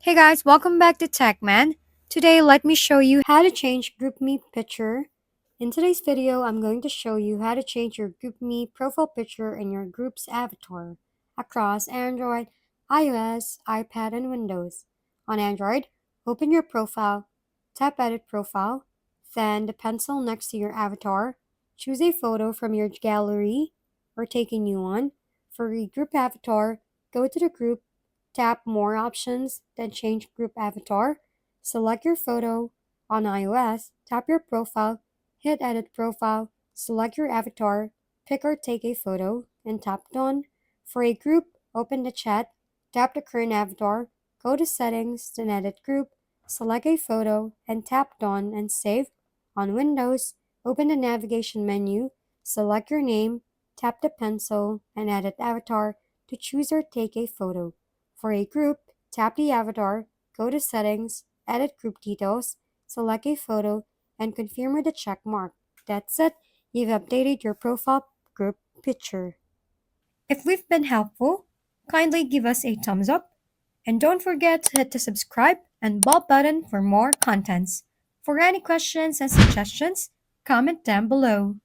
Hey guys, welcome back to TechMan. Today, let me show you how to change GroupMe picture. In today's video, I'm going to show you how to change your GroupMe profile picture in your group's avatar across Android, iOS, iPad, and Windows. On Android, open your profile, tap Edit Profile, then the pencil next to your avatar. Choose a photo from your gallery or take a new one. For your group avatar, go to the group, tap More Options, then change Group Avatar. Select your photo. On iOS, tap your profile, hit Edit Profile, select your avatar, pick or take a photo, and tap Done. For a group, open the chat, tap the current avatar, go to Settings, then Edit Group, select a photo, and tap Done and Save. On Windows, open the navigation menu, select your name, tap the pencil, and Edit Avatar to choose or take a photo. For a group, tap the avatar, go to Settings, edit group details, select a photo, and confirm with the check mark. That's it. You've updated your profile group picture. If we've been helpful, kindly give us a thumbs up and don't forget to hit the subscribe and bell button for more contents. For any questions and suggestions, comment down below.